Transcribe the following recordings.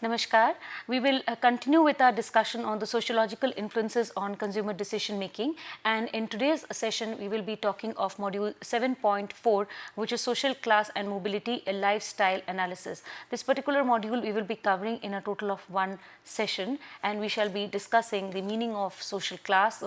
Namaskar. We will continue with our discussion on the sociological influences on consumer decision making, and in today's session we will be talking of module 7.4, which is social class and mobility, a lifestyle analysis. This particular module we will be covering in a total of one session, and we shall be discussing the meaning of social class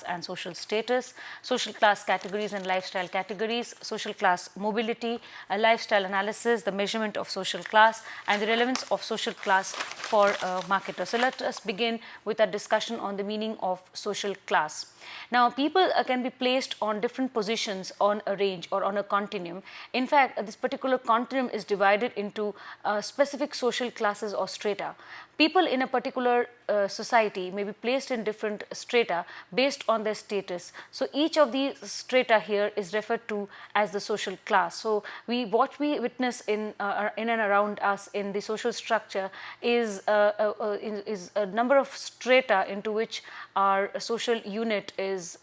and social status, social class categories and lifestyle categories, social class mobility, a lifestyle analysis, the measurement of social class, and the relevance of social class for marketers. So let us begin with a discussion on the meaning of social class. Now, people can be placed on different positions on a range or on a continuum. In fact, this particular continuum is divided into specific social classes or strata. People in a particular society may be placed in different strata based on their status. So each of these strata here is referred to as the social class. So what we witness in and around us in the social structure is a number of strata into which our social unit is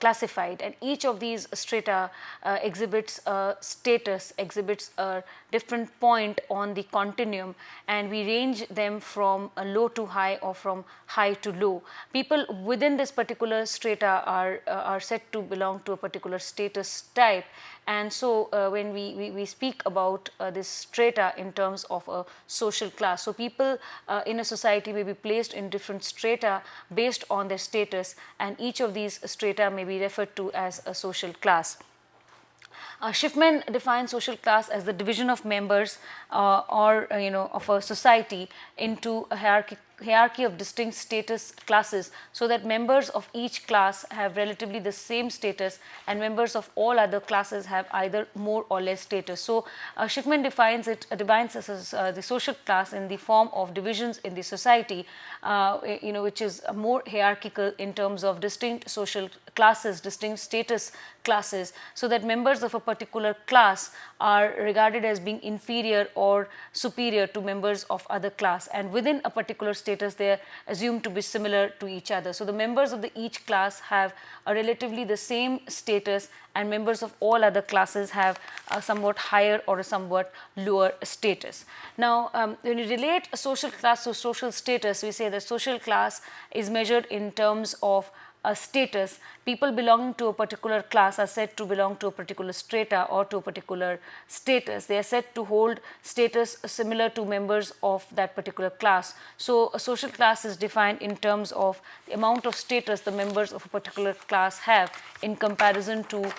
classified, and each of these strata exhibits a status, exhibits a different point on the continuum, and we range them from low to high or from high to low. People within this particular strata are said to belong to a particular status type, and so when we speak about this strata in terms of a social class, so people in a society may be placed in different strata based on their status, and each of these strata may be referred to as a social class. Schiffman defines social class as the division of members of a society into a hierarchy of distinct status classes, so that members of each class have relatively the same status and members of all other classes have either more or less status. So Schiffman defines the social class in the form of divisions in the society, which is more hierarchical in terms of distinct social classes, distinct status classes, so that members of a particular class are regarded as being inferior or superior to members of other class, and within a particular status they are assumed to be similar to each other. So the members of each class have a relatively the same status, and members of all other classes have a somewhat higher or a somewhat lower status. Now, when you relate a social class to social status, we say that social class is measured in terms of a status. People belonging to a particular class are said to belong to a particular strata or to a particular status. They are said to hold status similar to members of that particular class. So a social class is defined in terms of the amount of status the members of a particular class have in comparison to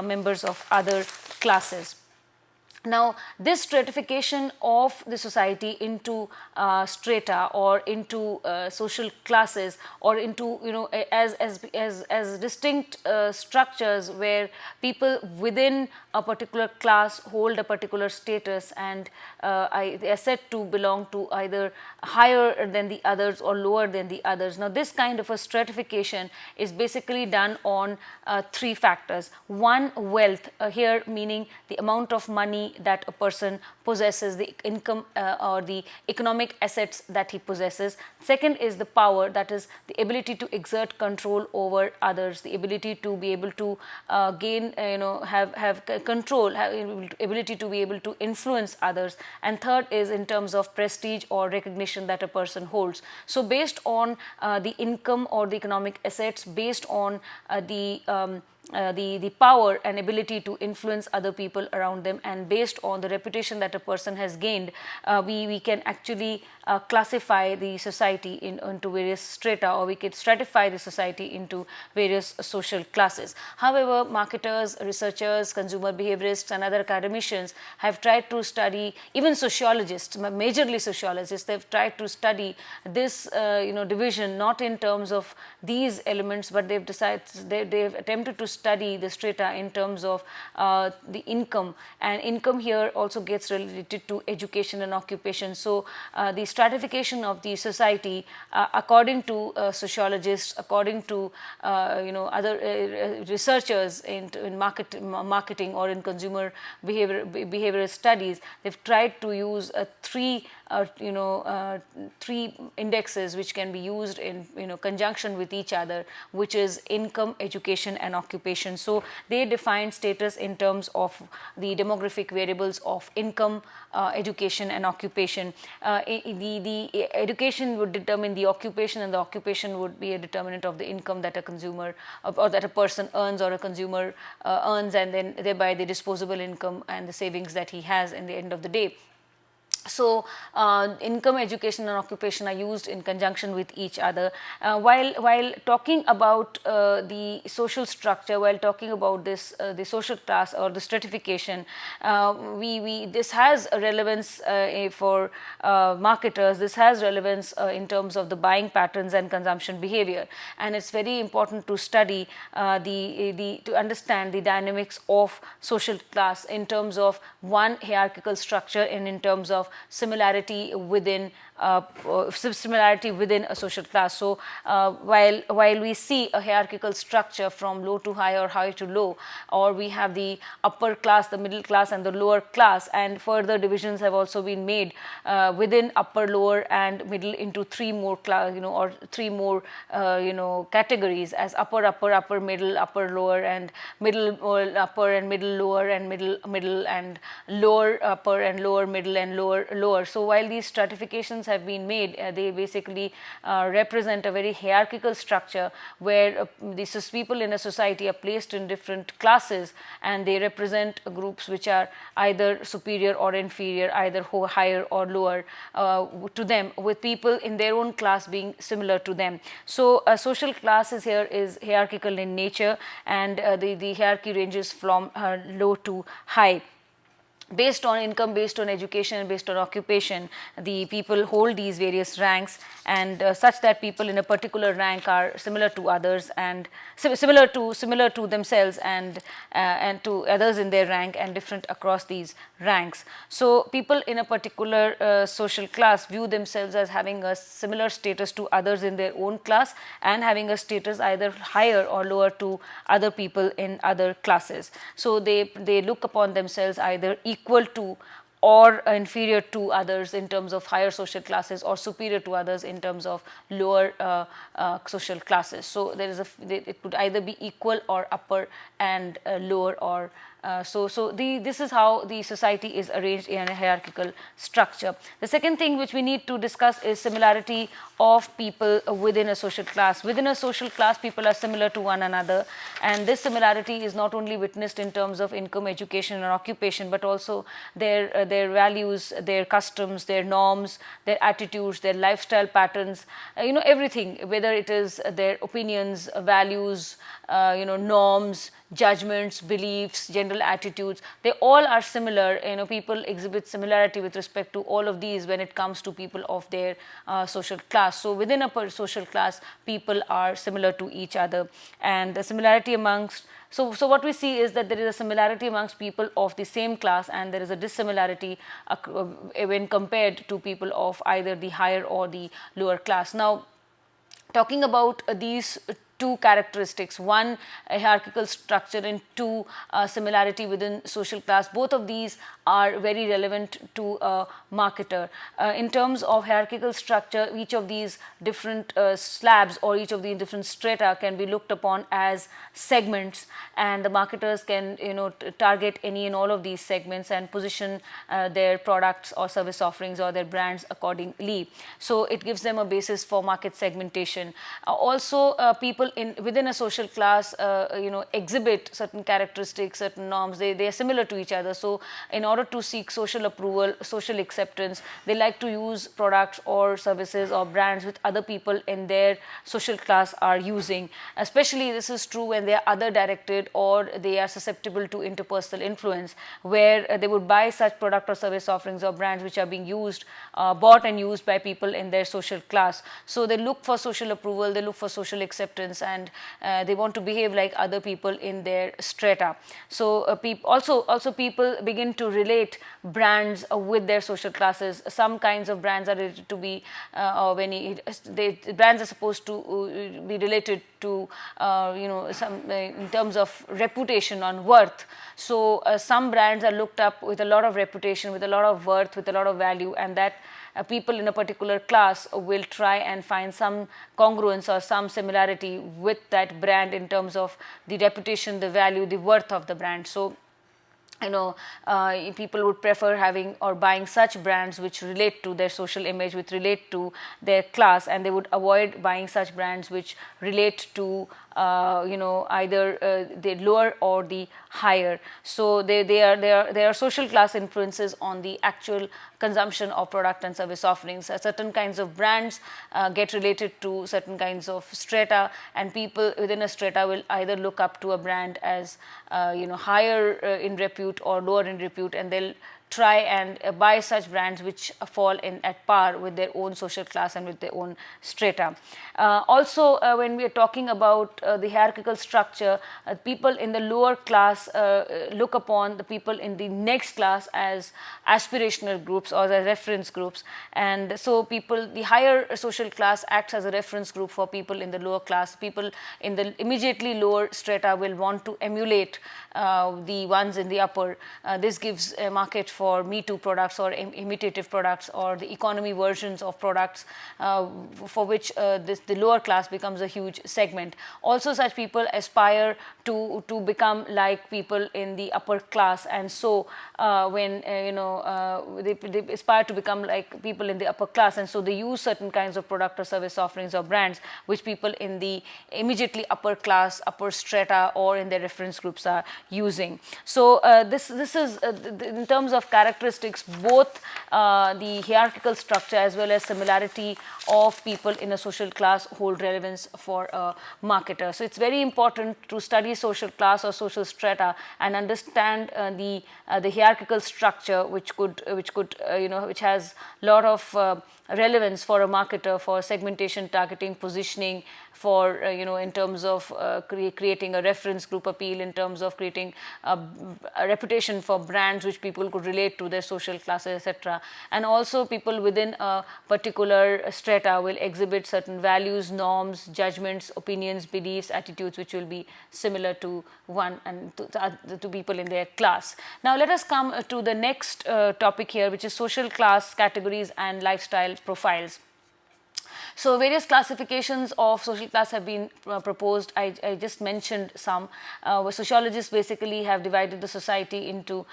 members of other classes. Now, this stratification of the society into strata or into social classes or into as distinct structures where people within a particular class hold a particular status, and they are said to belong to either higher than the others or lower than the others. Now, this kind of a stratification is basically done on three factors. One, wealth, here meaning the amount of money that a person possesses, the income or the economic assets that he possesses. Second is the power, that is the ability to exert control over others, the ability to be able to gain, have control, have ability to be able to influence others. And third is in terms of prestige or recognition that a person holds. So based on the income or the economic assets, based on the power and ability to influence other people around them, and based on the reputation that a person has gained, we can actually classify the society into various strata, or we can stratify the society into various social classes. However, marketers, researchers, consumer behaviorists and other academicians have tried to study, even sociologists, majorly sociologists, they've tried to study this division not in terms of these elements, but they've attempted to study the strata in terms of the income, and income here also gets related to education and occupation. So the stratification of the society according to sociologists, according to other researchers in marketing or in consumer behavioral studies, they've tried to use three three indexes which can be used in conjunction with each other, which is income, education, and occupation. So they define status in terms of the demographic variables of income, education, and occupation. The education would determine the occupation, and the occupation would be a determinant of the income that a consumer or that a person earns or a consumer earns, and then thereby the disposable income and the savings that he has in the end of the day. So income, education, and occupation are used in conjunction with each other. While talking about the social structure, while talking about this the social class or the stratification, this has a relevance for marketers. This has relevance in terms of the buying patterns and consumption behavior, and it's very important to study to understand the dynamics of social class in terms of one, hierarchical structure, and in terms of similarity within a social class. So while we see a hierarchical structure from low to high or high to low, or we have the upper class, the middle class, and the lower class, and further divisions have also been made within upper, lower, and middle into three more or three more categories as upper, middle, upper, lower, and middle, upper, and middle, lower, and middle, and lower, upper, and lower, middle, and lower. So while these stratifications have been made, they basically represent a very hierarchical structure where these people in a society are placed in different classes, and they represent groups which are either superior or inferior, either higher or lower to them, with people in their own class being similar to them. So social classes here is hierarchical in nature, and the hierarchy ranges from low to high. Based on income, based on education, and based on occupation, the people hold these various ranks, and such that people in a particular rank are similar to others and similar to themselves and to others in their rank, and different across these ranks. So people in a particular social class view themselves as having a similar status to others in their own class, and having a status either higher or lower to other people in other classes. So they look upon themselves either equal to or inferior to others in terms of higher social classes, or superior to others in terms of lower social classes. So it could either be equal or upper, and lower or this is how the society is arranged in a hierarchical structure. The second thing which we need to discuss is similarity of people within a social class. Within a social class, people are similar to one another, and this similarity is not only witnessed in terms of income, education, and occupation, but also their values, their customs, their norms, their attitudes, their lifestyle patterns, everything, whether it is their opinions, values, norms, judgments, beliefs, general attitudes, they all are similar. People exhibit similarity with respect to all of these when it comes to people of their social class. So within a social class, people are similar to each other, and the similarity amongst So what we see is that there is a similarity amongst people of the same class, and there is a dissimilarity when compared to people of either the higher or the lower class. Now, talking about these two characteristics, one, a hierarchical structure, and two, similarity within social class. Both of these are very relevant to a marketer. In terms of hierarchical structure, each of these different slabs or each of the different strata can be looked upon as segments, and the marketers can target any and all of these segments and position their products or service offerings or their brands accordingly. So it gives them a basis for market segmentation. Also, people within a social class exhibit certain characteristics, certain norms. They are similar to each other. So in order to seek social approval, social acceptance, they like to use products or services or brands which other people in their social class are using. Especially this is true when they are other directed or they are susceptible to interpersonal influence, where they would buy such product or service offerings or brands which are being used, bought and used by people in their social class. So they look for social approval, they look for social acceptance, and they want to behave like other people in their strata. So also people begin to relate brands with their social classes. Some kinds of brands are related to be brands are supposed to be related to in terms of reputation, on worth. So some brands are looked up with a lot of reputation, with a lot of worth, with a lot of value, and that people in a particular class will try and find some congruence or some similarity with that brand in terms of the reputation, the value, the worth of the brand. So people would prefer having or buying such brands which relate to their social image, which relate to their class, and they would avoid buying such brands which relate to either the lower or the higher. So there are social class influences on the actual consumption of product and service offerings. Certain kinds of brands get related to certain kinds of strata, and people within a strata will either look up to a brand as higher in repute or lower in repute, and they'll try and buy such brands which fall in at par with their own social class and with their own strata. Also, when we are talking about the hierarchical structure, people in the lower class look upon the people in the next class as aspirational groups or as reference groups, and so the higher social class acts as a reference group for people in the lower class. People in the immediately lower strata will want to emulate the ones in the upper. This gives a market for Me Too products or imitative products or the economy versions of products for which the lower class becomes a huge segment. Also, such people aspire to become like people in the upper class, and so when they aspire to become like people in the upper class, and so they use certain kinds of product or service offerings or brands which people in the immediately upper class, upper strata, or in their reference groups are using. So this is in terms of characteristics, both the hierarchical structure as well as similarity of people in a social class hold relevance for a marketer. So it's very important to study social class or social strata and understand the hierarchical structure, which has a lot of relevance for a marketer for segmentation, targeting, positioning, for in terms of creating a reference group appeal, in terms of creating a reputation for brands which people could relate to their social classes, etc. And also people within a particular strata will exhibit certain values, norms, judgments, opinions, beliefs, attitudes which will be similar to one and to people in their class. Now let us come to the next topic here, which is social class categories and lifestyle profiles. So various classifications of social class have been proposed. I just mentioned some. Where sociologists basically have divided the society into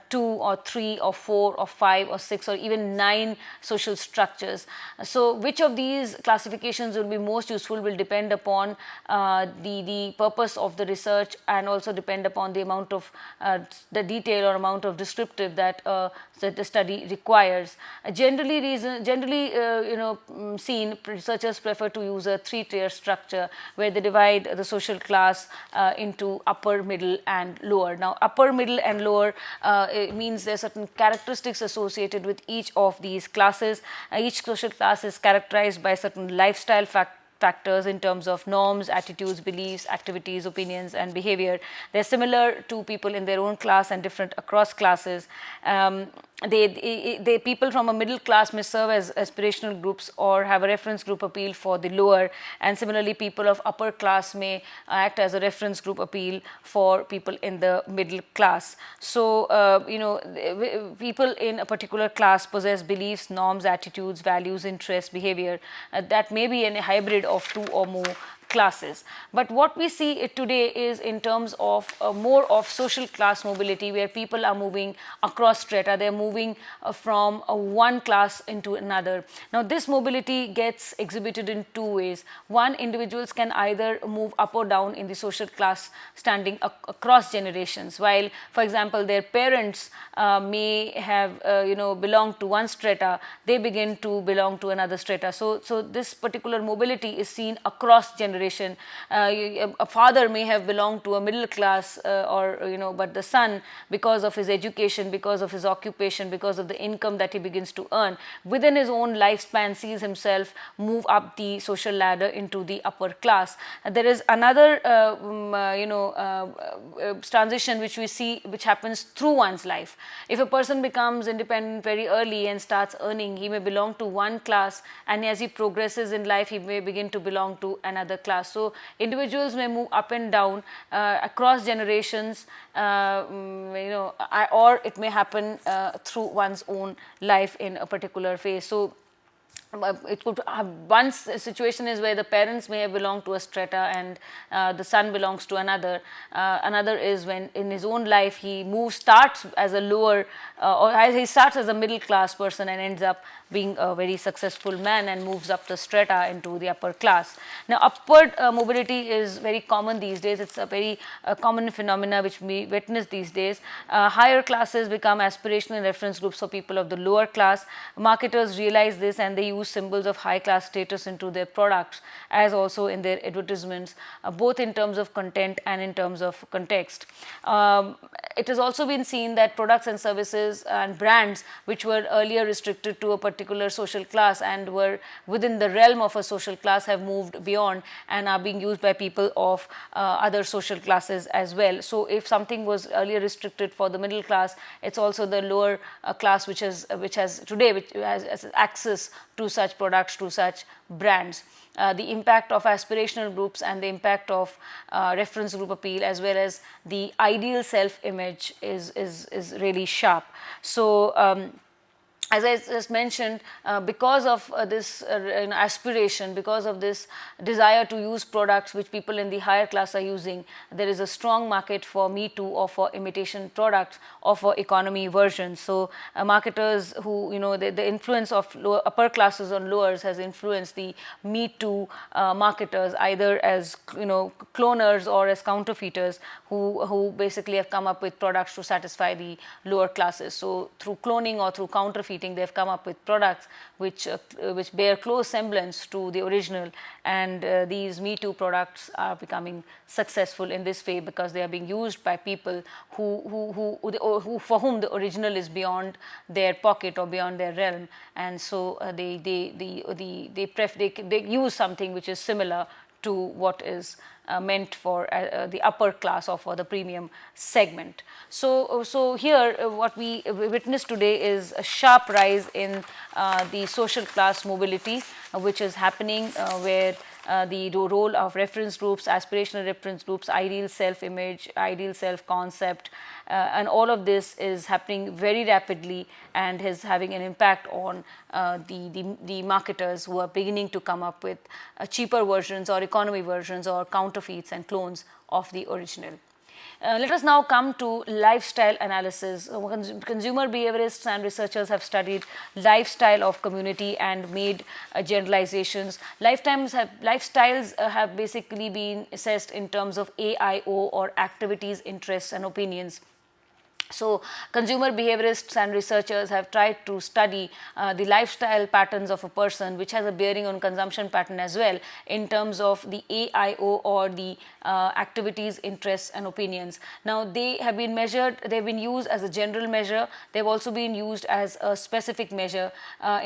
2 or 3 or 4 or 5 or 6 or even 9 social structures. So which of these classifications will be most useful will depend upon the purpose of the research, and also depend upon the amount of the detail or amount of descriptive that the study requires. Generally seen, researchers prefer to use a 3-tier structure where they divide the social class into upper, middle and lower. Now upper, middle and lower it means there are certain characteristics associated with each of these classes. Each social class is characterized by certain lifestyle factors in terms of norms, attitudes, beliefs, activities, opinions and behavior. They're similar to people in their own class and different across classes. People from a middle class may serve as aspirational groups or have a reference group appeal for the lower, and similarly people of upper class may act as a reference group appeal for people in the middle class. So people in a particular class possess beliefs, norms, attitudes, values, interests, behavior that may be a hybrid of 2 or more classes. But what we see today is in terms of more of social class mobility, where people are moving across strata. They're moving from one class into another. Now this mobility gets exhibited in 2 ways. One, individuals can either move up or down in the social class standing across generations. While, for example, their parents may have belonged to one strata, they begin to belong to another strata. So this particular mobility is seen across generations. A father may have belonged to a middle class but the son, because of his education, because of his occupation, because of the income that he begins to earn within his own lifespan, sees himself move up the social ladder into the upper class. There is another transition which we see, which happens through one's life. If a person becomes independent very early and starts earning, he may belong to one class, and as he progresses in life he may begin to belong to another class. class. So individuals may move up and down across generations, or it may happen through one's own life in a particular phase. So it could one situation is where the parents may have belonged to a strata and the son belongs to another. Another is when in his own life he starts as a lower or he starts as a middle class person and ends up being a very successful man and moves up the strata into the upper class. Now upward mobility is very common these days. It's a very common phenomena which we witness these days. Higher classes become aspirational reference groups for people of the lower class. Marketers realize this and they use symbols of high class status into their products as also in their advertisements, both in terms of content and in terms of context. It has also been seen that products and services and brands which were earlier restricted to a particular social class and were within the realm of a social class have moved beyond and are being used by people of other social classes as well. So if something was earlier restricted for the middle class, it's also the lower class which has access to such products, to such brands. The impact of aspirational groups and the impact of reference group appeal as well as the ideal self image is really sharp. So as I just mentioned, because of this aspiration, because of this desire to use products which people in the higher class are using, there is a strong market for Me Too or for imitation products or for economy versions. So marketers who, the influence of upper classes on lowers has influenced the Me Too marketers either as, cloners or as counterfeiters who basically have come up with products to satisfy the lower classes. So through cloning or through counterfeiting, they have come up with products which bear close semblance to the original, and these Me Too products are becoming successful in this way because they are being used by people who for whom the original is beyond their pocket or beyond their realm, and so they use something which is similar to what is meant for the upper class or for the premium segment. So here what we witness today is a sharp rise in the social class mobility which is happening where the role of reference groups, aspirational reference groups, ideal self-image, ideal self-concept, and all of this is happening very rapidly and is having an impact on the marketers who are beginning to come up with cheaper versions or economy versions or counterfeits and clones of the original. Let us now come to lifestyle analysis. Consumer behaviorists and researchers have studied lifestyle of community and made generalizations. Lifestyles have basically been assessed in terms of AIO or activities, interests and opinions. So consumer behaviorists and researchers have tried to study the lifestyle patterns of a person, which has a bearing on consumption pattern as well, in terms of the AIO or the activities, interests and opinions. Now they have been measured, they have been used as a general measure, they have also been used as a specific measure.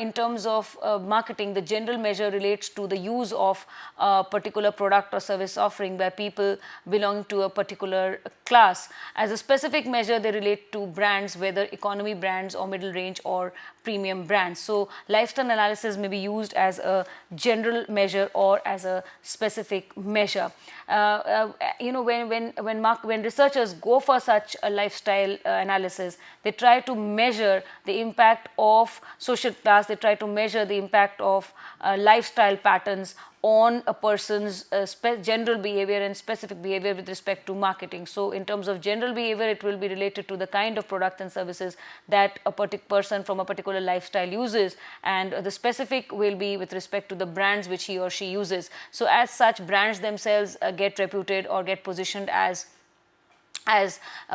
In terms of marketing, the general measure relates to the use of a particular product or service offering by people belonging to a particular class. As a specific measure, they relate to brands, whether economy brands or middle range or premium brands. So lifestyle analysis may be used as a general measure or as a specific measure. When researchers go for such a lifestyle analysis, they try to measure the impact of social class, they try to measure the impact of lifestyle patterns on a person's general behavior and specific behavior with respect to marketing. So in terms of general behavior, it will be related to the kind of products and services that a particular person from a particular lifestyle uses, and the specific will be with respect to the brands which he or she uses. So as such, brands themselves get reputed or get positioned as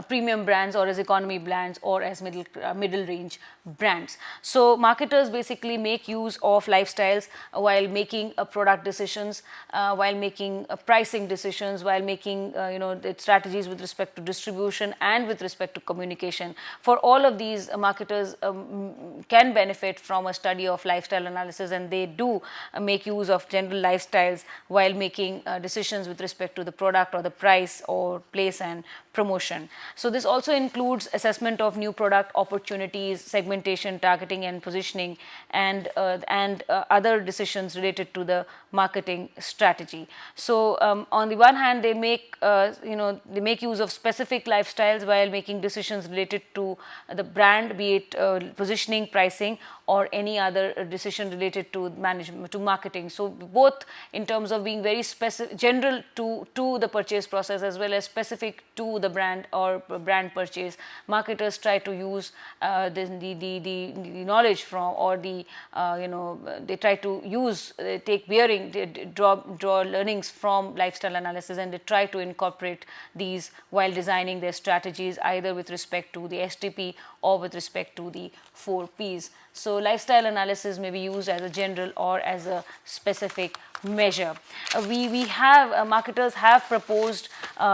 premium brands or as economy brands or as middle range brands. So marketers basically make use of lifestyles while making product decisions, while making pricing decisions, while making the strategies with respect to distribution and with respect to communication. For all of these, marketers can benefit from a study of lifestyle analysis, and they do make use of general lifestyles while making decisions with respect to the product or the price or place and promotion. So this also includes assessment of new product opportunities, segmentation, targeting and positioning, and other decisions related to the marketing strategy. So on the one hand, they make they make use of specific lifestyles while making decisions related to the brand, be it positioning, pricing, or any other decision related to management, to marketing. So both in terms of being very specific, general to the purchase process, as well as specific to the brand or brand purchase, marketers try to use the knowledge from, or the they try to use, take bearing, draw learnings from lifestyle analysis, and they try to incorporate these while designing their strategies, either with respect to the STP or with respect to the 4 Ps. So lifestyle analysis may be used as a general or as a specific measure. We have marketers have proposed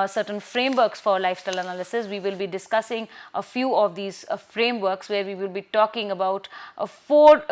certain frameworks for lifestyle analysis. We will be discussing a few of these frameworks, where we will be talking about 5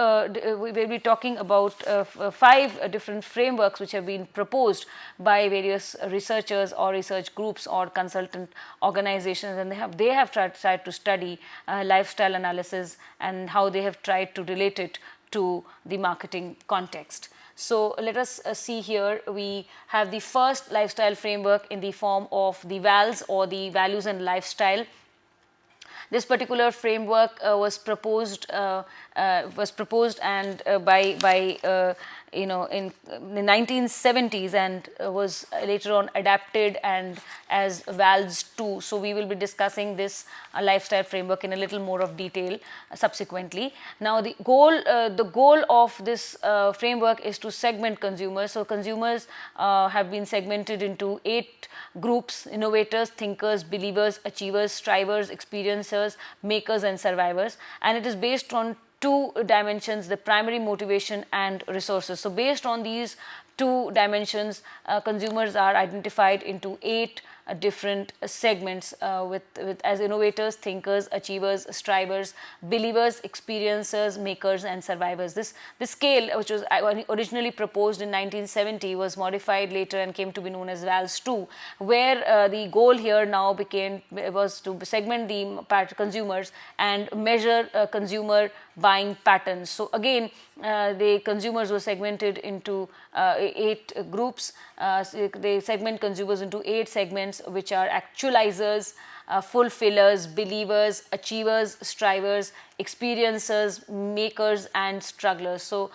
different frameworks which have been proposed by various researchers or research groups or consultant organizations, and they have tried to study lifestyle analysis and how they have tried to relate it to the marketing context. So let us see here. We have the first lifestyle framework in the form of the Vals, or the values and lifestyle. This particular framework was proposed and by in the 1970s, and was later on adapted and as Vals 2. So we will be discussing this lifestyle framework in a little more of detail subsequently. Now the goal of this framework is to segment consumers. So consumers have been segmented into 8 groups: innovators, thinkers, believers, achievers, strivers, experiencers, makers and survivors, and it is based on 2 dimensions: the primary motivation and resources. So based on these 2 dimensions, consumers are identified into 8 different segments with as innovators, thinkers, achievers, strivers, believers, experiencers, makers and survivors. This scale, which was originally proposed in 1970, was modified later and came to be known as Vals 2, where the goal here now was to segment the consumers and measure consumer buying patterns. So again, the consumers were segmented into 8 groups. They segment consumers into 8 segments, which are actualizers, fulfillers, believers, achievers, strivers, experiencers, makers and strugglers. So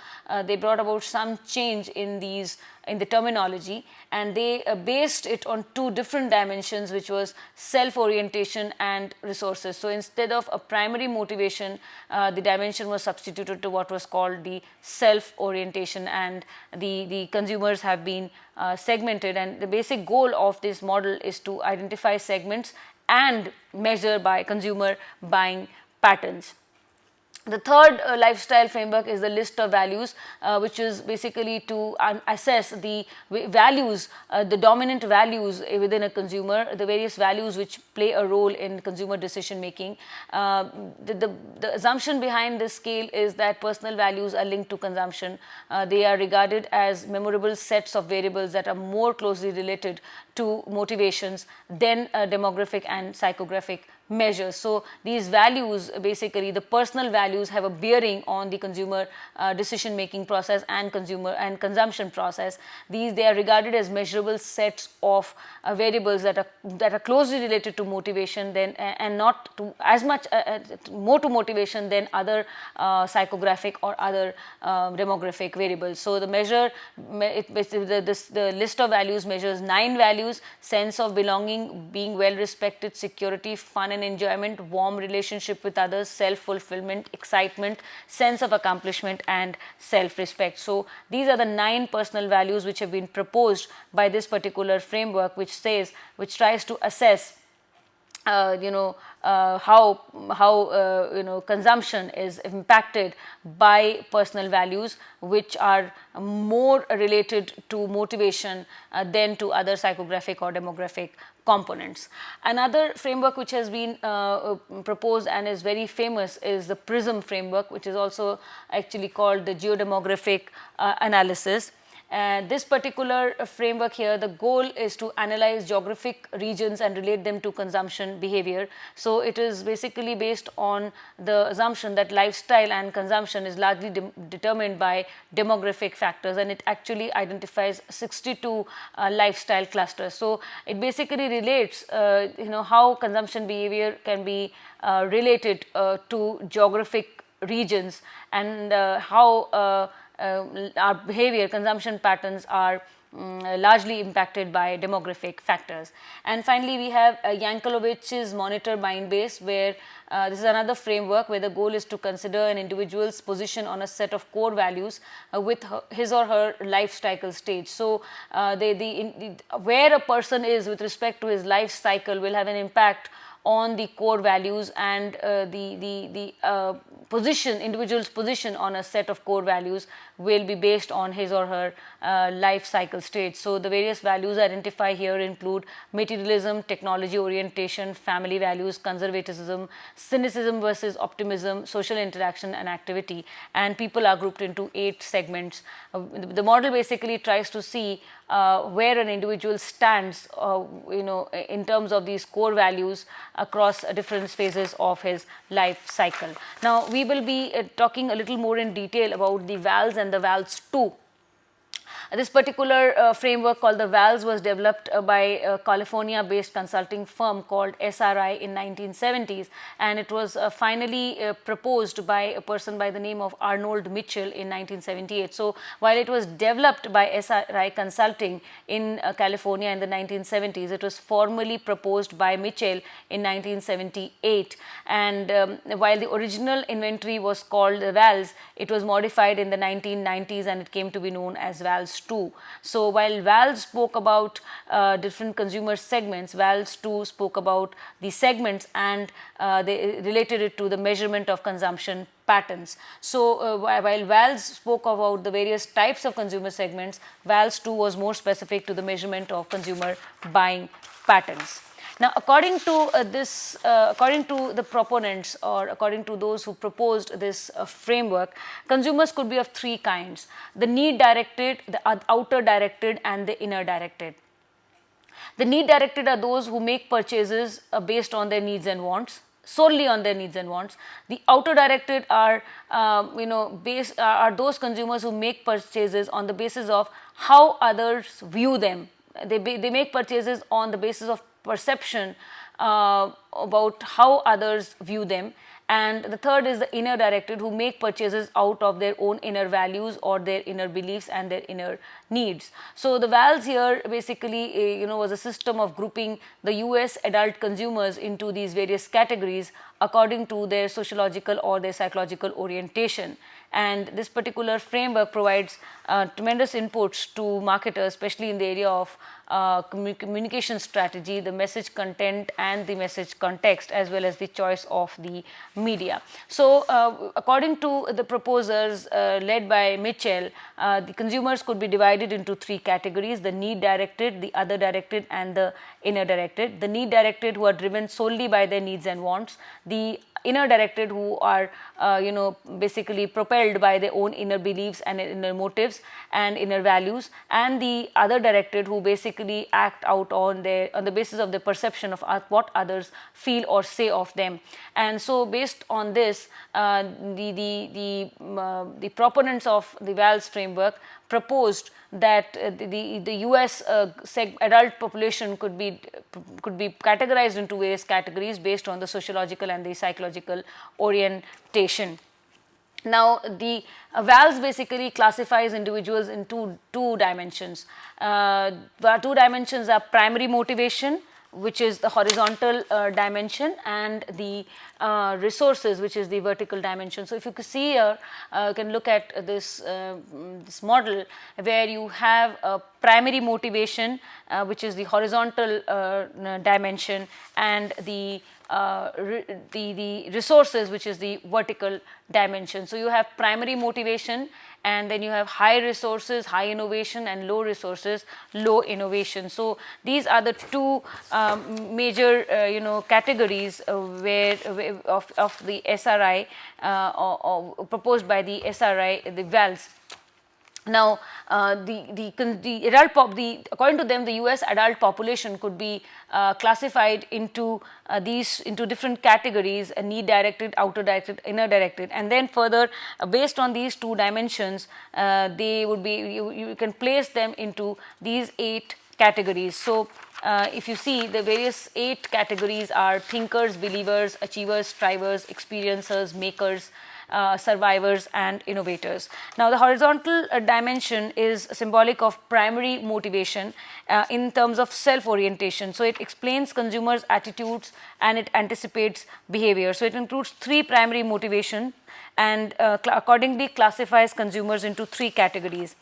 they brought about some change in the terminology, and they based it on 2 different dimensions, which was self-orientation and resources. So instead of a primary motivation, the dimension was substituted to what was called the self-orientation, and the consumers have been segmented, and the basic goal of this model is to identify segments and measure by consumer buying patterns. The third lifestyle framework is the list of values, which is basically to assess the values, the dominant values within a consumer, the various values which play a role in consumer decision making. The assumption behind this scale is that personal values are linked to consumption. They are regarded as memorable sets of variables that are more closely related to motivations than demographic and psychographic measures. So these values, basically the personal values, have a bearing on the consumer decision making process and consumer and consumption process. They are regarded as measurable sets of variables that are closely related to motivation than and not to as much more to motivation than other psychographic or other demographic variables. So the the list of values measures 9 values: sense of belonging, being well respected, security, fun and enjoyment, warm relationship with others, self-fulfillment, excitement, sense of accomplishment and self-respect. So these are the 9 personal values which have been proposed by this particular framework, which tries to assess how consumption is impacted by personal values, which are more related to motivation than to other psychographic or demographic components. Another framework which has been proposed and is very famous is the PRISM framework, which is also actually called the geodemographic analysis. This particular framework here, the goal is to analyze geographic regions and relate them to consumption behavior. So it is basically based on the assumption that lifestyle and consumption is largely determined by demographic factors, and it actually identifies 62 lifestyle clusters. So it basically relates how consumption behavior can be related to geographic regions, and how our behavior, consumption patterns are largely impacted by demographic factors. And finally, we have Yankeliewicz's monitor mind base, where this is another framework where the goal is to consider an individual's position on a set of core values with his or her life cycle stage. So where a person is with respect to his life cycle will have an impact on the core values, and the individual's position on a set of core values will be based on his or her life cycle stage. So the various values identified here include materialism, technology orientation, family values, conservatism, cynicism versus optimism, social interaction and activity, and people are grouped into 8 segments. The model basically tries to see where an individual stands in terms of these core values across different phases of his life cycle. Now we will be talking a little more in detail about the Vals and the Vals 2. This particular framework called the Vals was developed by a California-based consulting firm called SRI in 1970s, and it was finally proposed by a person by the name of Arnold Mitchell in 1978. So while it was developed by SRI Consulting in California in the 1970s, it was formally proposed by Mitchell in 1978. And while the original inventory was called the Vals, it was modified in the 1990s and it came to be known as Vals 2. So while Vals spoke about different consumer segments, Vals 2 spoke about the segments, and they related it to the measurement of consumption patterns. So while Vals spoke about the various types of consumer segments, Vals 2 was more specific to the measurement of consumer buying patterns. Now, according to according to the proponents, or according to those who proposed this framework, consumers could be of 3 kinds: the need directed, the outer directed, and the inner directed. The need directed are those who make purchases based on their needs and wants, solely on their needs and wants. The outer directed are are those consumers who make purchases on the basis of how others view them. They make purchases on the basis of perception about how others view them. And the third is the inner directed, who make purchases out of their own inner values or their inner beliefs and their inner needs. So the Vals here basically was a system of grouping the US adult consumers into these various categories according to their sociological or their psychological orientation. And this particular framework provides tremendous inputs to marketers, especially in the area of communication strategy, the message content and the message context, as well as the choice of the media. So according to the proposers led by Mitchell, the consumers could be divided into 3 categories: the need directed, the other directed, and the inner directed. The need directed, who are driven solely by their needs and wants; the inner directed, who are basically propelled by their own inner beliefs and inner motives and inner values; and the other directed, who basically act out on the basis of the perception of what others feel or say of them. And so based on this, the proponents of the Vals framework proposed that the US adult population could be categorized into various categories based on the sociological and the psychological orientation. Now, the Vals basically classifies individuals in two dimensions. The 2 dimensions are primary motivation, which is the horizontal dimension, and the resources, which is the vertical dimension. So if you can see here, you can look at this model where you have a primary motivation, which is the horizontal dimension, and the resources, which is the vertical dimension. So you have primary motivation, and then you have high resources, high innovation, and low resources, low innovation. So these are the 2 major categories of the SRI or proposed by the SRI, the Vals. Now, according to them, the U.S. adult population could be classified into into different categories: need directed, outer directed, inner directed, and then further, based on these two dimensions, they would be you can place them into these 8 categories. So, if you see, the various 8 categories are thinkers, believers, achievers, strivers, experiencers, makers, survivors, and innovators. Now, the horizontal dimension is symbolic of primary motivation in terms of self-orientation. So, it explains consumers' attitudes and it anticipates behavior. So, it includes 3 primary motivation and accordingly classifies consumers into 3 categories.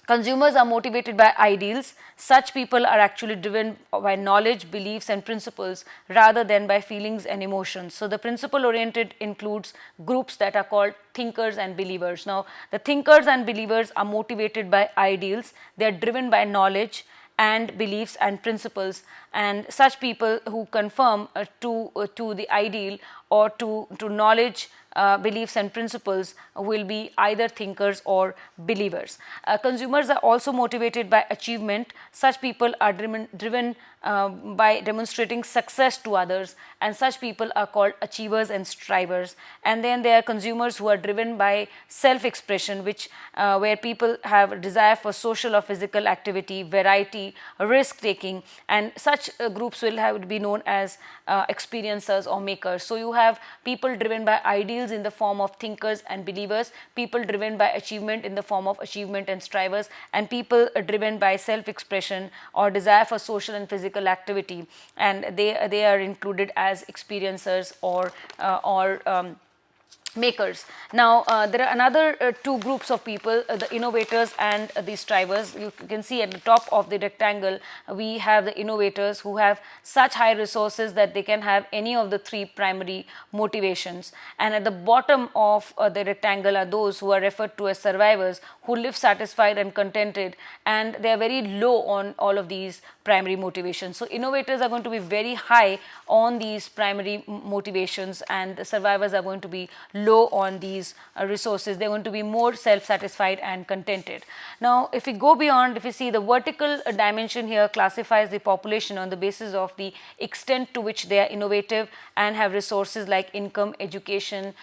Consumers are motivated by ideals. Such people are actually driven by knowledge, beliefs, and principles rather than by feelings and emotions. So, the principle oriented includes groups that are called thinkers and believers. Now, the thinkers and believers are motivated by ideals, they are driven by knowledge and beliefs and principles, and such people who conform to the ideal or to knowledge, beliefs and principles will be either thinkers or believers. Consumers are also motivated by achievement. Such people are driven by demonstrating success to others, and such people are called achievers and strivers. And then there are consumers who are driven by self-expression, which where people have a desire for social or physical activity, variety, risk-taking, and such groups will have to be known as experiencers or makers. So, you have people driven by ideals in the form of thinkers and believers, people driven by achievement in the form of achievement and strivers, and people driven by self-expression or desire for social and physical activity, and they are included as experiencers or makers. Now, there are another 2 groups of people, the innovators and the strivers. You can see at the top of the rectangle, we have the innovators who have such high resources that they can have any of the 3 primary motivations. And at the bottom of the rectangle are those who are referred to as survivors, who live satisfied and contented, and they are very low on all of these primary motivations. So, innovators are going to be very high on these primary motivations, and the survivors are going to be low on these resources. They are going to be more self-satisfied and contented. Now, if we go beyond, if you see, the vertical dimension here classifies the population on the basis of the extent to which they are innovative and have resources like income, education,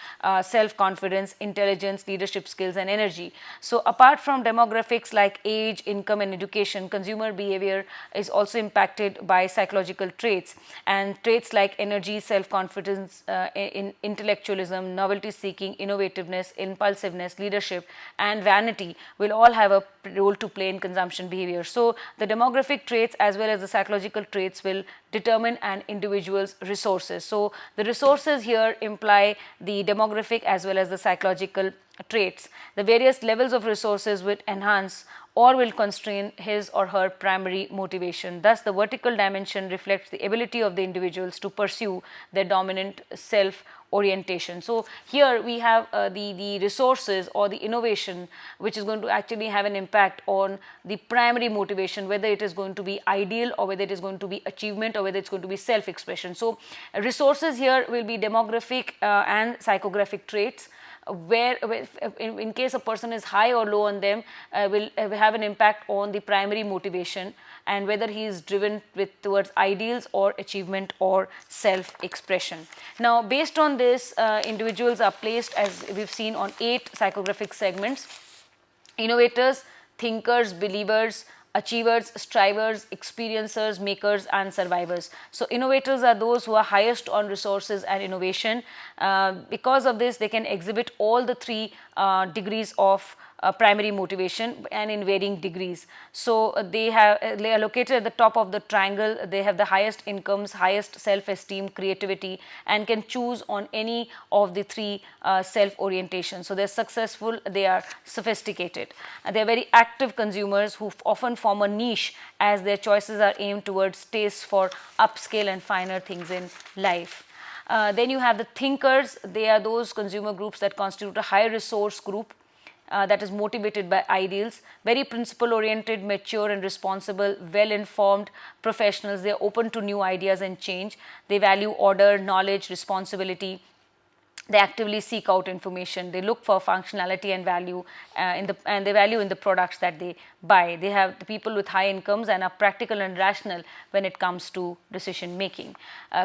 self-confidence, intelligence, leadership skills, and energy. So, apart from demographics like age, income, and education, consumer behavior is also impacted by psychological traits, and traits like energy, self-confidence, intellectualism, novelty seeking, innovativeness, impulsiveness, leadership, and vanity will all have a role to play in consumption behavior. So, the demographic traits as well as the psychological traits will determine an individual's resources. So, the resources here imply the demographic as well as the psychological traits. The various levels of resources will enhance or will constrain his or her primary motivation. Thus, the vertical dimension reflects the ability of the individuals to pursue their dominant self orientation. So, here we have the resources or the innovation which is going to actually have an impact on the primary motivation, whether it is going to be ideal or whether it is going to be achievement or whether it is going to be self-expression. So, resources here will be demographic and psychographic traits, where in case a person is high or low on them will have an impact on the primary motivation and whether he is driven towards ideals or achievement or self-expression. Now, based on this, individuals are placed, as we have seen, on 8 psychographic segments: innovators, thinkers, believers, achievers, strivers, experiencers, makers, and survivors. So, innovators are those who are highest on resources and innovation. Because of this, they can exhibit all the 3 degrees of primary motivation and in varying degrees. So, they are located at the top of the triangle. They have the highest incomes, highest self-esteem, creativity, and can choose on any of the 3 self-orientations. So, they are successful, they are sophisticated. They are very active consumers who often form a niche as their choices are aimed towards tastes for upscale and finer things in life. Then you have the thinkers. They are those consumer groups that constitute a high resource group that is motivated by ideals, very principle oriented, mature and responsible, well informed professionals. They are open to new ideas and change. They value order, knowledge, responsibility, they actively seek out information, they look for functionality and value and they value in the products that they buy. They have the people with high incomes and are practical and rational when it comes to decision making,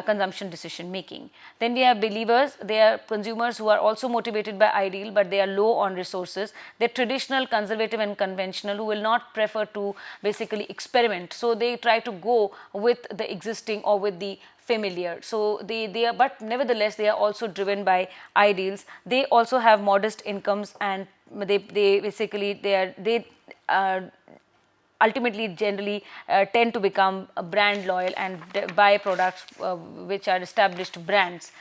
consumption decision making. Then we have believers. They are consumers who are also motivated by ideal, but they are low on resources. They're traditional, conservative and conventional, who will not prefer to basically experiment, so they try to go with the existing or with the familiar. So they are, but nevertheless they are also driven by ideals. They also have modest incomes, and they basically they ultimately generally tend to become brand loyal and buy products which are established brands.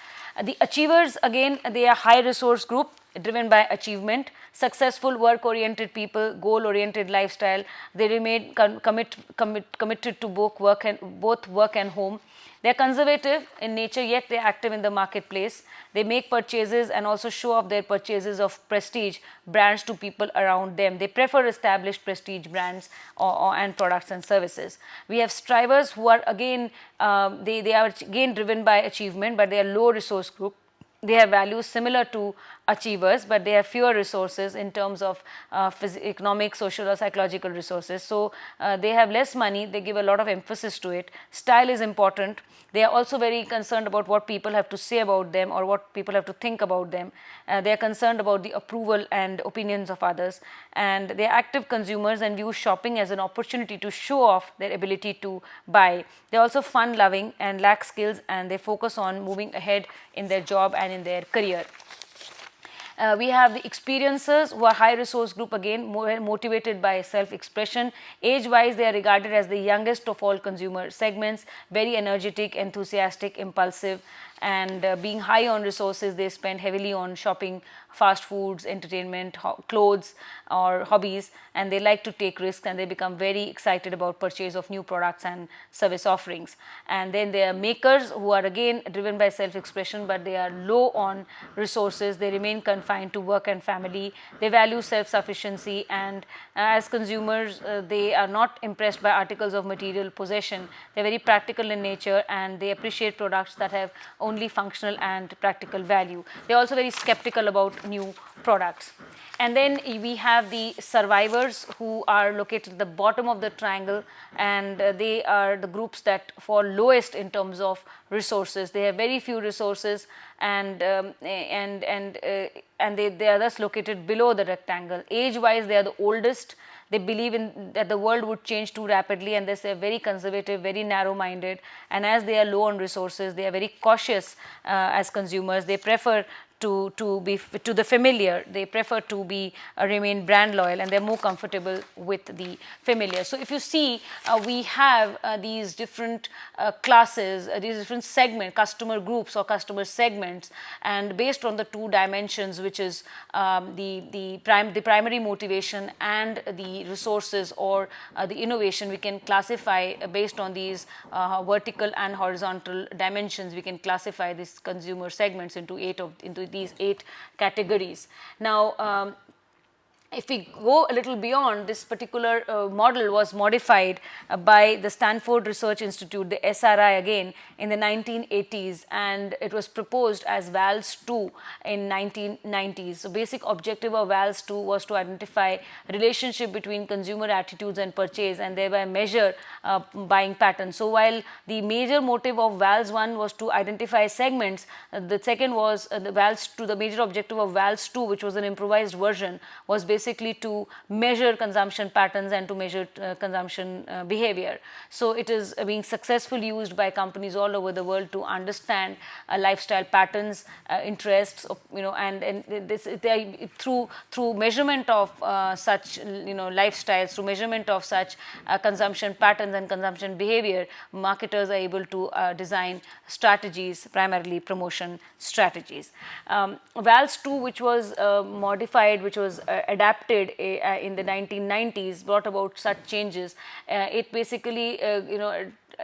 The achievers, again, they are high resource group driven by achievement, successful work oriented people, goal oriented lifestyle. They remain committed to both work and home. They are conservative in nature, yet they are active in the marketplace. They make purchases and also show off their purchases of prestige brands to people around them. They prefer established prestige brands and products and services. We have strivers, who are again they are again driven by achievement, but they are low resource group. They have values similar to achievers, but they have fewer resources in terms of economic, social or psychological resources. So they have less money, they give a lot of emphasis to it. Style is important. They are also very concerned about what people have to say about them or what people have to think about them. They are concerned about the approval and opinions of others, and they are active consumers and view shopping as an opportunity to show off their ability to buy. They are also fun loving and lack skills, and they focus on moving ahead in their job and in their career. We have the experiencers, who are high resource group, again more motivated by self-expression. Age wise, they are regarded as the youngest of all consumer segments, very energetic, enthusiastic, impulsive, and being high on resources, they spend heavily on shopping, fast foods, entertainment, clothes or hobbies, and they like to take risks, and they become very excited about purchase of new products and service offerings. And then there are makers, who are again driven by self-expression, but they are low on resources. They remain confined to work and family. They value self-sufficiency, and as consumers they are not impressed by articles of material possession. They are very practical in nature, and they appreciate products that have only functional and practical value. They are also very skeptical about new products. And then we have the survivors, who are located at the bottom of the triangle, and they are the groups that fall lowest in terms of resources. They have very few resources, and they are thus located below the rectangle. Age wise, they are the oldest. They believe that the world would change too rapidly, and they are very conservative, very narrow minded, and as they are low on resources, they are very cautious as consumers. They prefer to the familiar. They prefer to remain brand loyal, and they're more comfortable with the familiar. So if you see, we have these different classes, these different customer groups or customer segments, and based on the two dimensions, which is the primary motivation and the resources or the innovation, we can classify based on these vertical and horizontal dimensions. We can classify these consumer segments into these 8 categories. Now, if we go a little beyond, this particular model was modified by the Stanford Research Institute, the SRI, again in the 1980s, and it was proposed as Vals 2 in 1990s. So basic objective of Vals 2 was to identify relationship between consumer attitudes and purchase, and thereby measure buying patterns. So while the major motive of Vals 1 was to identify segments, the second was the Vals 2. The major objective of Vals 2, which was an improvised version, was basically to measure consumption patterns and to measure consumption behavior. So it is being successfully used by companies all over the world to understand lifestyle patterns, interests, and this through measurement of such lifestyles, through measurement of such consumption patterns and consumption behavior, marketers are able to design strategies, primarily promotion strategies. Vals 2, which was modified, which was adapted in the 1990s, brought about such changes. It basically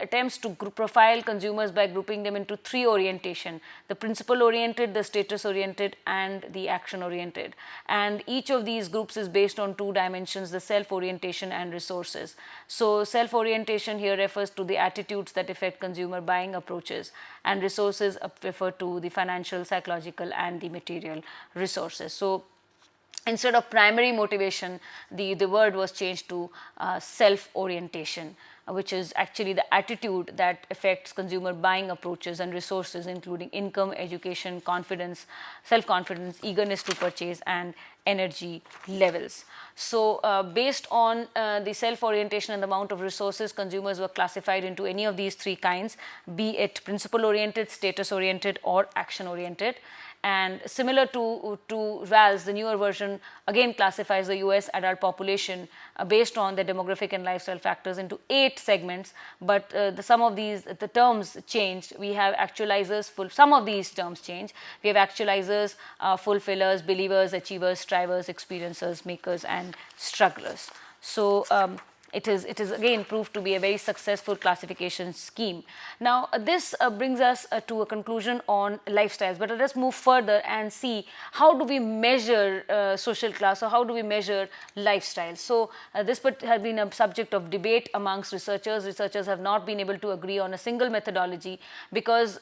attempts to profile consumers by grouping them into three orientation: the principle oriented, the status oriented, and the action oriented. And each of these groups is based on two dimensions: the self orientation and resources. So self orientation here refers to the attitudes that affect consumer buying approaches, and resources refer to the financial, psychological, and the material resources. So instead of primary motivation, the word was changed to self orientation, which is actually the attitude that affects consumer buying approaches and resources, including income, education, confidence, self-confidence, eagerness to purchase, and energy levels. So based on the self-orientation and the amount of resources, consumers were classified into any of these three kinds, be it principle-oriented, status-oriented, or action-oriented. And similar to Vals, the newer version again classifies the US adult population based on the demographic and lifestyle factors into 8 segments, but some of these, the terms changed. We have actualizers, some of these terms change. We have actualizers, fulfillers, believers, achievers, strivers, experiencers, makers, and strugglers. So it is again proved to be a very successful classification scheme. Now this brings us to a conclusion on lifestyles, but let us move further and see how do we measure social class, or how do we measure lifestyles. So this has been a subject of debate amongst researchers. Researchers have not been able to agree on a single methodology because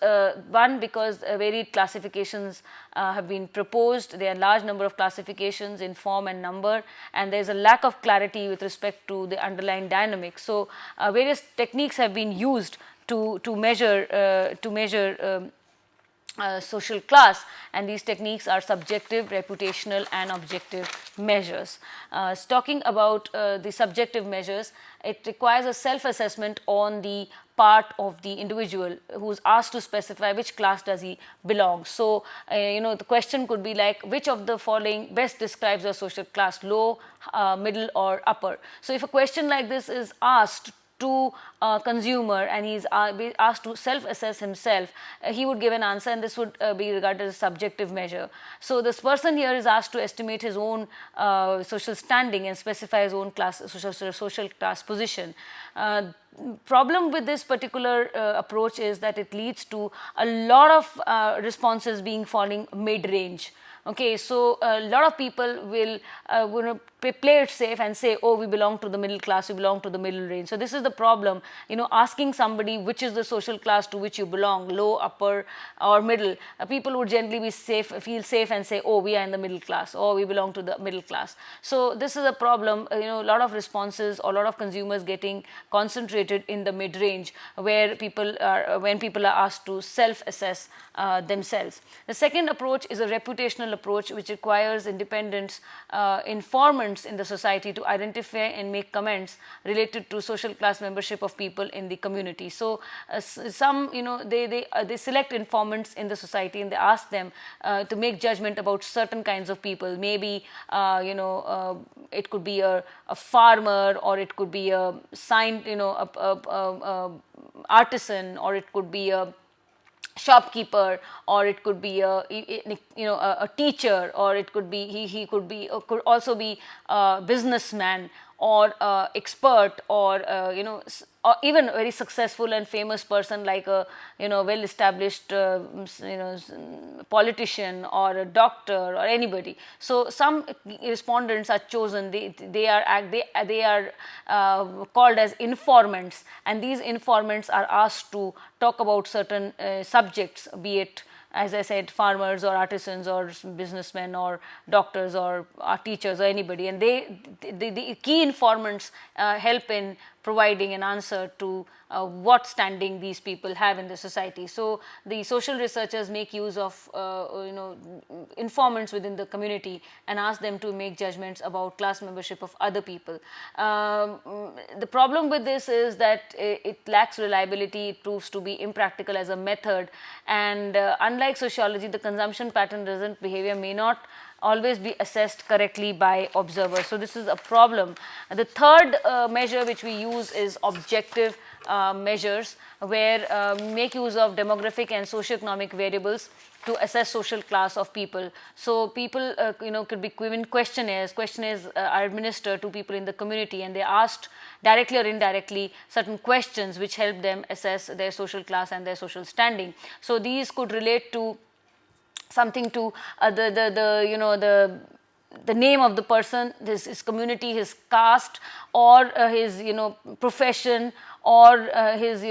because varied classifications have been proposed. There are a large number of classifications in form and number, and there is a lack of clarity with respect to the underlying dynamics. So various techniques have been used to measure social class, and these techniques are subjective, reputational, and objective measures. Talking about the subjective measures, it requires a self-assessment on the part of the individual who is asked to specify which class does he belong. So, the question could be like, which of the following best describes your social class, low, middle, or upper? So, if a question like this is asked to a consumer and he is asked to self-assess himself, he would give an answer, and this would be regarded as a subjective measure. So this person here is asked to estimate his own social standing and specify his own class, social class position. Problem with this particular approach is that it leads to a lot of responses falling mid-range. Okay, so a lot of people will play it safe and say, oh, we belong to the middle class, we belong to the middle range. So this is the problem, asking somebody which is the social class to which you belong, low, upper, or middle. People would generally be feel safe and say, oh, we are in the middle class, or we belong to the middle class. So this is a problem, a lot of responses or a lot of consumers getting concentrated in the mid range, where when people are asked to self-assess themselves. The second approach is a reputational approach, which requires independent informants in the society to identify and make comments related to social class membership of people in the community. So some they select informants in the society and they ask them to make judgment about certain kinds of people. Maybe it could be a farmer, or it could be a artisan, or it could be a shopkeeper, or it could be a teacher, or it could be could also be a businessman, or expert, or or even a very successful and famous person like a well established politician or a doctor or anybody. So some respondents are chosen, they are called as informants, and these informants are asked to talk about certain subjects, be it, as I said, farmers or artisans or businessmen or doctors or teachers or anybody, and the key informants help in providing an answer to what standing these people have in the society. So the social researchers make use of informants within the community and ask them to make judgments about class membership of other people. The problem with this is that it lacks reliability, it proves to be impractical as a method, and unlike sociology, the consumption pattern result behavior may not always be assessed correctly by observers. So this is a problem. The third measure which we use is objective measures, where make use of demographic and socioeconomic variables to assess social class of people. So people could be given questionnaires. Questionnaires are administered to people in the community, and they asked directly or indirectly certain questions which help them assess their social class and their social standing. So these could relate to something to the name of the person, his community, his caste, or his profession, or his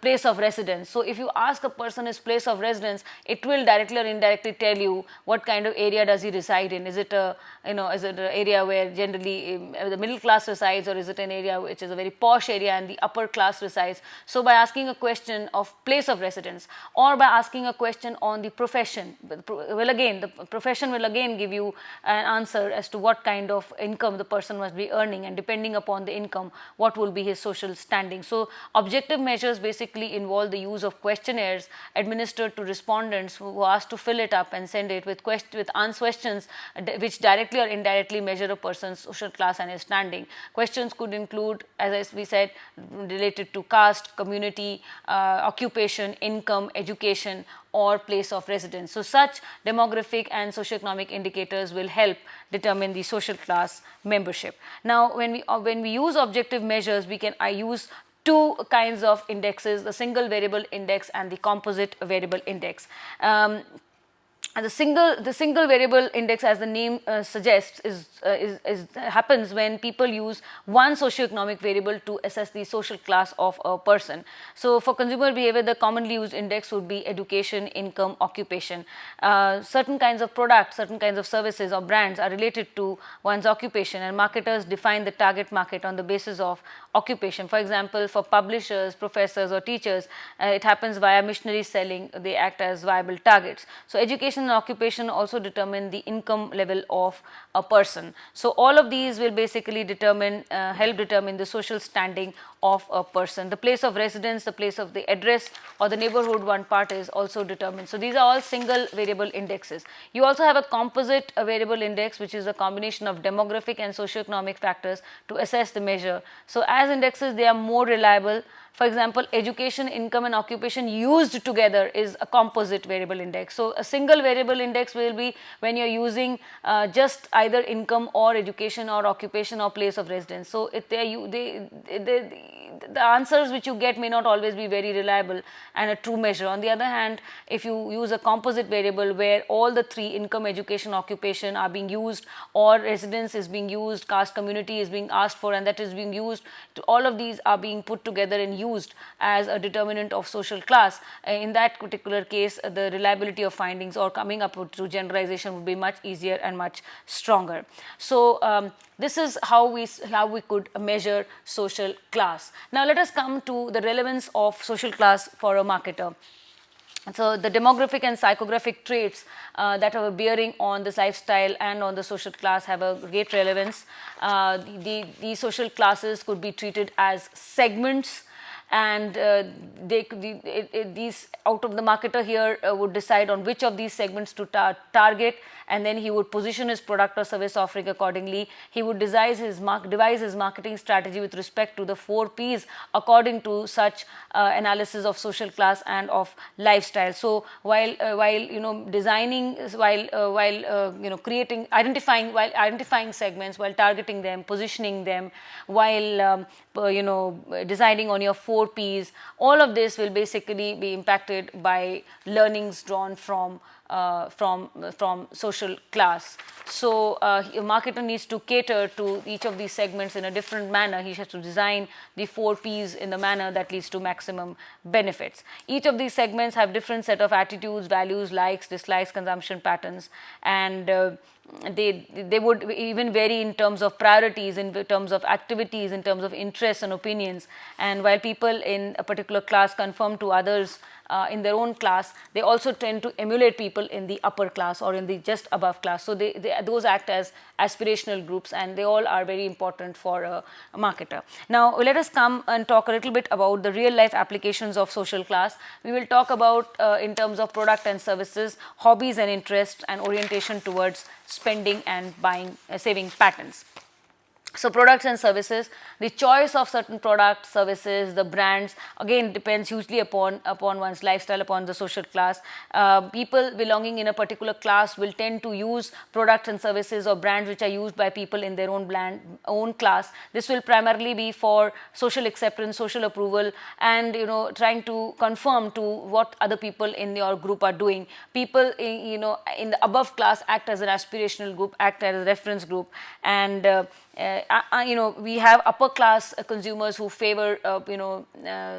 place of residence. So if you ask a person his place of residence, it will directly or indirectly tell you what kind of area does he reside in. Is it a is it an area where generally the middle class resides, or is it an area which is a very posh area and the upper class resides? So by asking a question of place of residence, or by asking a question on the profession, the profession will again give you an answer as to what kind of income the person must be earning, and depending upon the income, what will be his social standing. So objective measures basically involve the use of questionnaires administered to respondents who are asked to fill it up and send it with questions which directly or indirectly measure a person's social class and his standing. Questions could include, as we said, related to caste, community, occupation, income, education, or place of residence. So such demographic and socioeconomic indicators will help determine the social class membership. Now when we use objective measures, I use two kinds of indexes: the single variable index and the composite variable index. And the single variable index, as the name suggests, happens when people use one socioeconomic variable to assess the social class of a person. So for consumer behavior, the commonly used index would be education, income, occupation. Certain kinds of products, certain kinds of services or brands are related to one's occupation, and marketers define the target market on the basis of occupation. For example, for publishers, professors, or teachers, it happens via missionary selling. They act as viable targets. So education and occupation also determine the income level of a person. So all of these will basically help determine the social standing of a person. The place of residence, the place of the address, or the neighborhood one part is also determined. So these are all single variable indexes. You also have a composite variable index, which is a combination of demographic and socioeconomic factors to assess the measure. So as indexes, they are more reliable. For example, education, income, and occupation used together is a composite variable index. So a single variable index will be when you're using just either income or education or occupation or place of residence. So the answers which you get may not always be very reliable and a true measure. On the other hand, if you use a composite variable where all the three, income, education, occupation, are being used, or residence is being used, caste, community is being asked for, and that is being used, all of these are being put together and used as a determinant of social class. In that particular case, the reliability of findings or coming up to generalization would be much easier and much stronger. So this is how we could measure social class. Now let us come to the relevance of social class for a marketer. So the demographic and psychographic traits that have a bearing on this lifestyle and on the social class have a great relevance. These social classes could be treated as segments, and these out of the marketer here would decide on which of these segments to target, and then he would position his product or service offering accordingly. He would devise his marketing strategy with respect to the 4 P's according to such analysis of social class and of lifestyle. So while identifying segments, while targeting them, positioning them, while deciding on your 4 P's, all of this will basically be impacted by learnings drawn from social class. So a marketer needs to cater to each of these segments in a different manner. He has to design the 4 P's in the manner that leads to maximum benefits. Each of these segments have different set of attitudes, values, likes, dislikes, consumption patterns, and they would even vary in terms of priorities, in terms of activities, in terms of interests and opinions. And while people in a particular class conform to others in their own class, they also tend to emulate people in the upper class or in the just above class. So those act as aspirational groups, and they all are very important for a marketer. Now let us come and talk a little bit about the real life applications of social class. We will talk about in terms of product and services, hobbies and interests, and orientation towards spending and buying, saving patterns. So products and services, the choice of certain products, services, the brands, again depends hugely upon one's lifestyle, upon the social class. People belonging in a particular class will tend to use products and services or brands which are used by people in their own class. This will primarily be for social acceptance, social approval, and trying to conform to what other people in your group are doing. People in the above class act as an aspirational group, act as a reference group, and we have upper class consumers who favor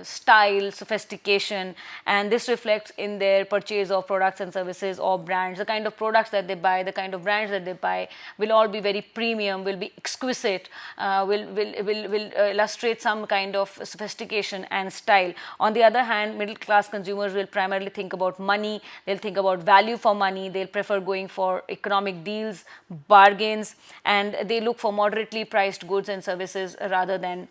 style, sophistication, and this reflects in their purchase of products and services or brands. The kind of products that they buy, the kind of brands that they buy will all be very premium, will be exquisite, will illustrate some kind of sophistication and style. On the other hand, middle class consumers will primarily think about money, they'll think about value for money, they'll prefer going for economic deals, bargains, and they look for moderately priced goods and services rather than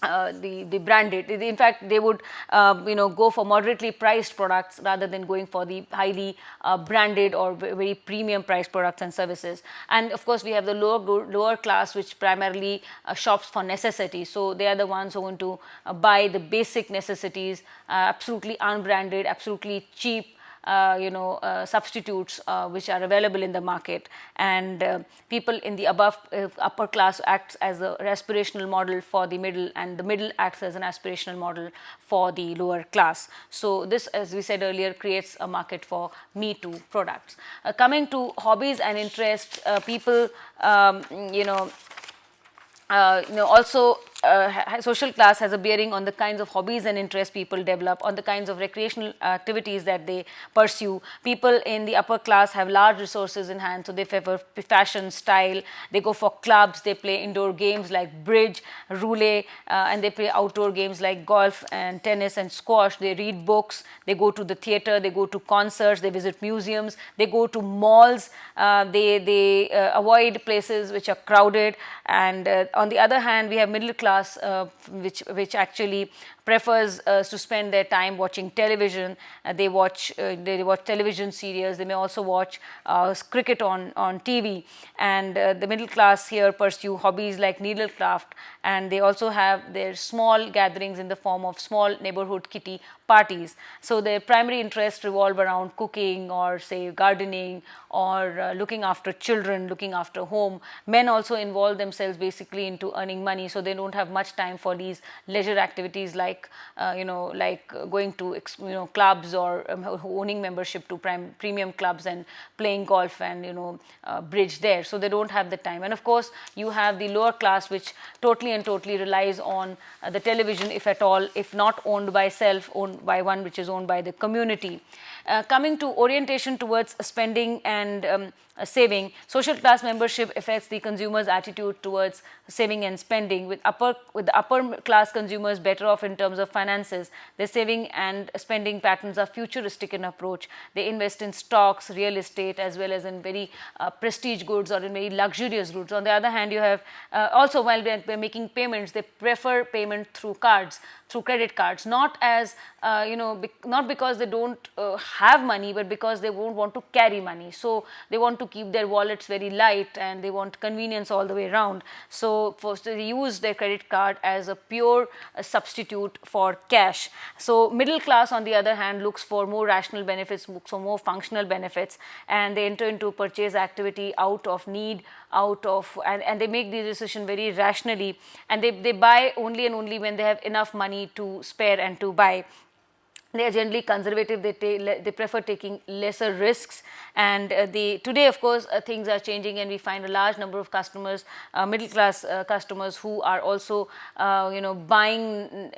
the branded. In fact, they would go for moderately priced products rather than going for the highly branded or very premium priced products and services. And of course, we have the lower class, which primarily shops for necessity. So they are the ones who want to buy the basic necessities, absolutely unbranded, absolutely cheap, substitutes which are available in the market. And people in the upper class acts as a aspirational model for the middle, and the middle acts as an aspirational model for the lower class. So this, as we said earlier, creates a market for Me Too products. Coming to hobbies and interests, people also social class has a bearing on the kinds of hobbies and interests people develop, on the kinds of recreational activities that they pursue. People in the upper class have large resources in hand, so they favor fashion, style, they go for clubs, they play indoor games like bridge, roulette, and they play outdoor games like golf and tennis and squash. They read books, they go to the theatre, they go to concerts, they visit museums, they go to malls, they avoid places which are crowded. And on the other hand, we have middle class which actually prefers to spend their time watching television. They watch television serials. They may also watch cricket on TV. And the middle class here pursue hobbies like needlecraft, and they also have their small gatherings in the form of small neighborhood kitty parties. So their primary interests revolve around cooking, or say gardening, or looking after children, looking after home. Men also involve themselves basically into earning money, so they don't have much time for these leisure activities like going to clubs, or owning membership to premium clubs and playing golf and bridge there. So they don't have the time. And of course, you have the lower class, which totally relies on the television, if at all, if not owned by self, owned by one which is owned by the community. Coming to orientation towards spending and saving, social class membership affects the consumer's attitude towards saving and spending. With the upper class consumers better off in terms of finances, their saving and spending patterns are futuristic in approach. They invest in stocks, real estate, as well as in very prestige goods or in very luxurious goods. On the other hand, you have also, while they're making payments, they prefer payment through cards, through credit cards, not as not because they don't have money, but because they won't want to carry money. So they want to keep their wallets very light, and they want convenience all the way around. So first they use their credit card as a pure substitute for cash. So middle class, on the other hand, looks for more rational benefits, looks for more functional benefits, and they enter into purchase activity out of need, and they make the decision very rationally, and they buy only and only when they have enough money to spare and to buy. They are generally conservative. They prefer taking lesser risks, and today, of course, things are changing, and we find a large number of customers, middle class customers, who are also buying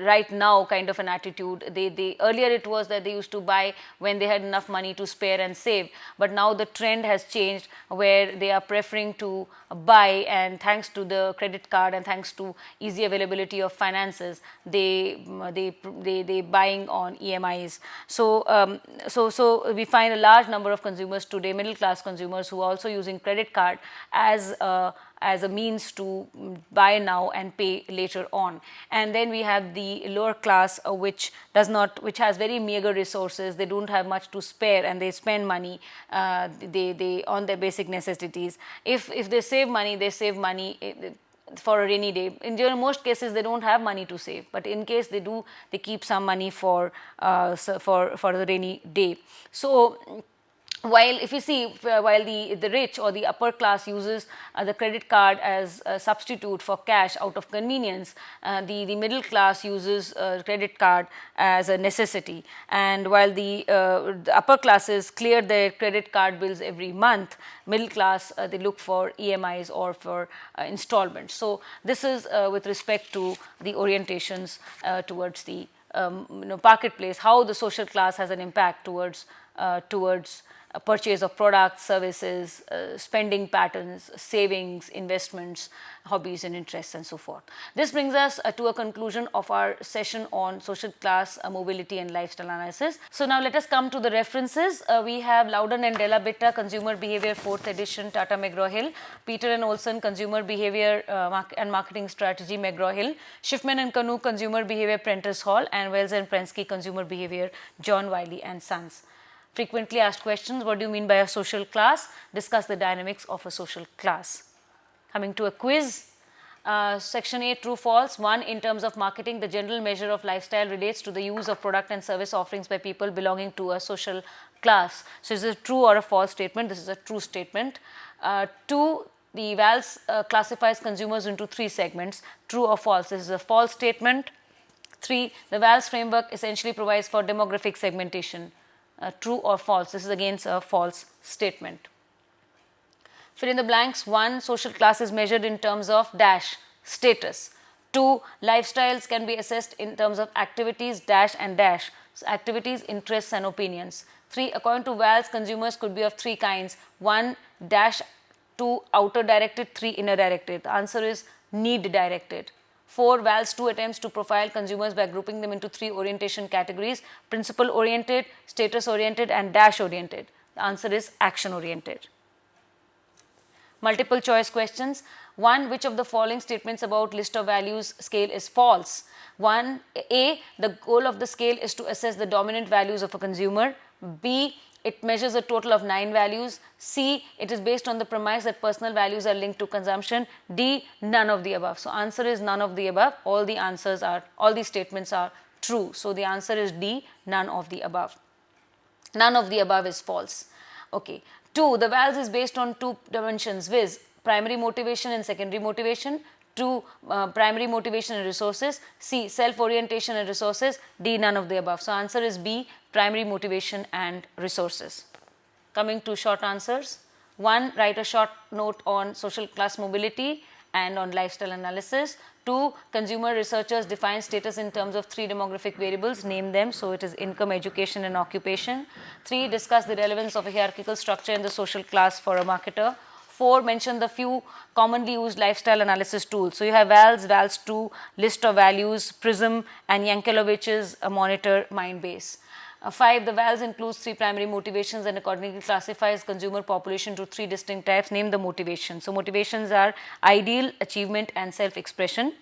right now kind of an attitude. They earlier it was that they used to buy when they had enough money to spare and save, but now the trend has changed where they are preferring to buy, and thanks to the credit card and thanks to easy availability of finances, they buying on on EMIs. So we find a large number of consumers today, middle class consumers, who are also using credit card as a means to buy now and pay later on. And then we have the lower class, which has very meager resources. They don't have much to spare, and they spend money they on their basic necessities. If they save money, they save money for a rainy day. In most cases, they don't have money to save, but in case they do, they keep some money for the rainy day. So while if you see, while the rich or the upper class uses the credit card as a substitute for cash out of convenience, the middle class uses credit card as a necessity. And while the upper classes clear their credit card bills every month, middle class they look for EMIs or for installments. So this is with respect to the orientations towards the marketplace, how the social class has an impact towards purchase of products, services, spending patterns, savings, investments, hobbies and interests, and so forth. This brings us to a conclusion of our session on social class, mobility and lifestyle analysis. So now let us come to the references. We have Loudon and Della Bitta, Consumer Behavior 4th edition, Tata McGraw-Hill; Peter and Olson, Consumer Behavior and Marketing Strategy, McGraw-Hill; Schiffman and Kanu, Consumer Behavior, Prentice Hall; and Wells and Prensky, Consumer Behavior, John Wiley and Sons. Frequently asked questions: what do you mean by a social class? Discuss the dynamics of a social class. Coming to a quiz. Section A, true false. 1, in terms of marketing, the general measure of lifestyle relates to the use of product and service offerings by people belonging to a social class. So is it a true or a false statement? This is a true statement. 2, the Vals classifies consumers into 3 segments, true or false. This is a false statement. 3, the Vals framework essentially provides for demographic segmentation. True or false. This is again a false statement. Fill in the blanks. 1, social class is measured in terms of dash status. 2, lifestyles can be assessed in terms of activities dash and dash. So activities, interests and opinions. 3, according to Vals, consumers could be of 3 kinds. 1, dash 2, outer directed; 3, inner directed. The answer is need directed. 4, Vals 2 attempts to profile consumers by grouping them into 3 orientation categories: principle oriented, status oriented and dash oriented. The answer is action oriented. Multiple choice questions. 1, which of the following statements about list of values scale is false? 1, A, the goal of the scale is to assess the dominant values of a consumer. B, it measures a total of 9 values. C, it is based on the premise that personal values are linked to consumption. D, none of the above. So answer is none of the above. All these statements are true. So the answer is D, none of the above. None of the above is false. Okay. 2, the Vals is based on 2 dimensions, viz. Primary motivation and secondary motivation. 2, primary motivation and resources. C, self-orientation and resources. D, none of the above. So answer is B, primary motivation and resources. Coming to short answers. 1, write a short note on social class mobility and on lifestyle analysis. 2, consumer researchers define status in terms of 3 demographic variables, name them. So it is income, education and occupation. 3, discuss the relevance of a hierarchical structure in the social class for a marketer. 4, mention the few commonly used lifestyle analysis tools. So you have Vals, Vals 2, list of values, Prism and Yankelovich's monitor Mindbase. 5, the Vals includes 3 primary motivations and accordingly classifies consumer population to 3 distinct types. Name the motivations. So motivations are ideal, achievement and self-expression.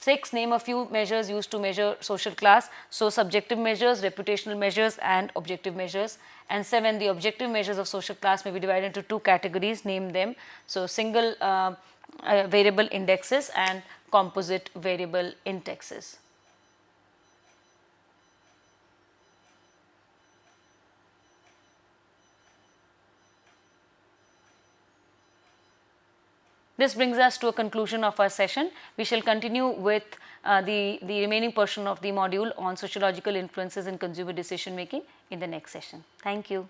6, name a few measures used to measure social class. So subjective measures, reputational measures and objective measures. And 7, the objective measures of social class may be divided into 2 categories. Name them. So single variable indexes and composite variable indexes. This brings us to a conclusion of our session. We shall continue with the remaining portion of the module on sociological influences in consumer decision making in the next session. Thank you.